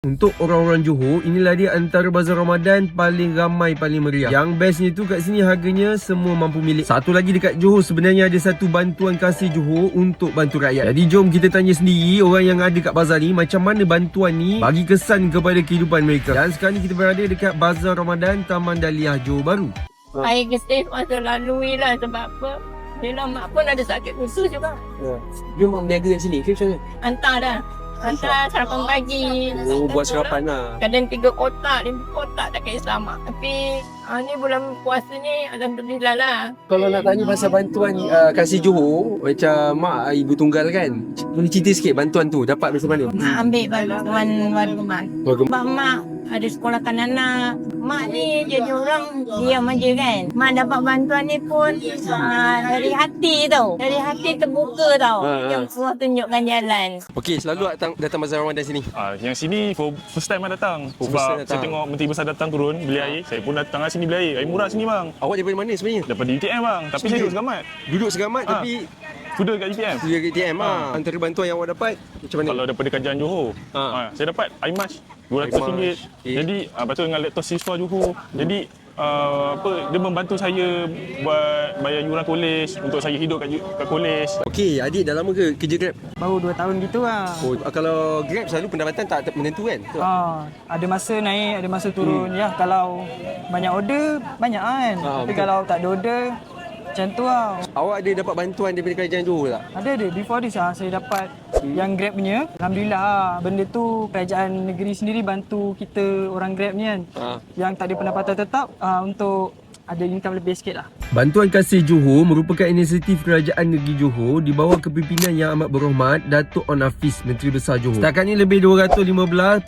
Untuk orang-orang Johor, inilah dia antara bazar Ramadan paling ramai, paling meriah. Yang bestnya tu kat sini harganya semua mampu milik. Satu lagi dekat Johor, sebenarnya ada satu bantuan kasih Johor untuk bantu rakyat. Jadi jom kita tanya sendiri orang yang ada kat bazar ni, macam mana bantuan ni bagi kesan kepada kehidupan mereka. Dan sekarang ni kita berada dekat Bazar Ramadan Taman Daliah Johor Bahru. Saya kesih masa lalui lah sebab apa? Yelah mak pun ada sakit khusus juga. Dia memang berniaga kat sini ke macam mana? Hantar dah. Hantar sarapan pagi. Buat sarapan lah. Kadang 3 kotak, 5 kotak tak kira selamat. Tapi ni bulan puasa ni alhamdulillah lah. Kalau nak tanya pasal bantuan kasih Johor, macam mak ibu tunggal kan, boleh cerita sikit bantuan tu dapat macam mana? Mak ambil bantuan warga mak. Sebab mak ada sekolahkan anak. Mak ni jadi orang diam aja kan. Mak dapat bantuan ni pun dari hati tau. Dari hati terbuka tau. Yang semua tunjukkan jalan. Okey, selalu datang Bazar Ramadan sini? Yang sini for first time datang. Sebab saya tengok Menteri Besar datang turun beli air. Saya pun datang sini beli air. Air murah sini bang. Awak daripada mana sebenarnya? Daripada UTM bang. Tapi saya duduk Segamat. Duduk Segamat tapi sudah kat UTM. sudah kat UTM. Antara bantuan yang awak dapat macam mana? Kalau daripada kerajaan Johor, saya dapat air RM200. Jadi lepas tu dengan laptop siswa Johor. Jadi dia membantu saya buat bayar yuran kolej untuk saya hidup kat kolej. Okey, adik dah lama ke kerja Grab? Baru 2 tahun gitu lah. Oh, kalau Grab selalu pendapatan tak menentu kan? Ada masa naik, ada masa turun. Ya, kalau banyak order, banyak kan. Tapi betul. kalau tak ada order, macam tu lah. Awak ada dapat bantuan daripada kerajaan Johor tak? Ada. Before this saya dapat yang Grab punya. Alhamdulillah benda tu kerajaan negeri sendiri bantu kita orang Grab ni kan. Yang tak ada pendapatan tetap untuk ada income lebih sikit lah. Bantuan kasih Johor merupakan inisiatif kerajaan negeri Johor di bawah kepimpinan Yang Amat Berhormat Datuk On Hafiz, Menteri Besar Johor. Setakat ini lebih 215.38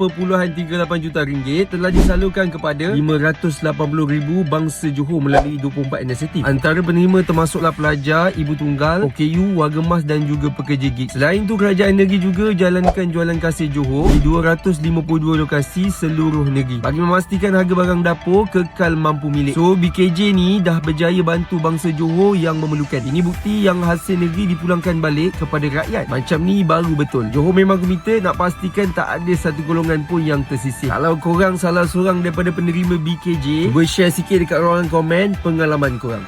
juta ringgit telah disalurkan kepada 580,000 bangsa Johor melalui 24 inisiatif. Antara penerima termasuklah pelajar, ibu tunggal, OKU, warga emas dan juga pekerja gig. Selain itu, kerajaan negeri juga jalankan jualan kasih Johor di 252 lokasi seluruh negeri bagi memastikan harga barang dapur kekal mampu milik. So, BKJ ni dah berjaya bantu bangsa Johor yang memerlukan. Ini bukti yang hasil negeri dipulangkan balik kepada rakyat. Macam ni baru betul. Johor memang komited nak pastikan tak ada satu golongan pun yang tersisih. Kalau korang salah seorang daripada penerima BKJ, cuba share sikit dekat ruangan komen pengalaman korang.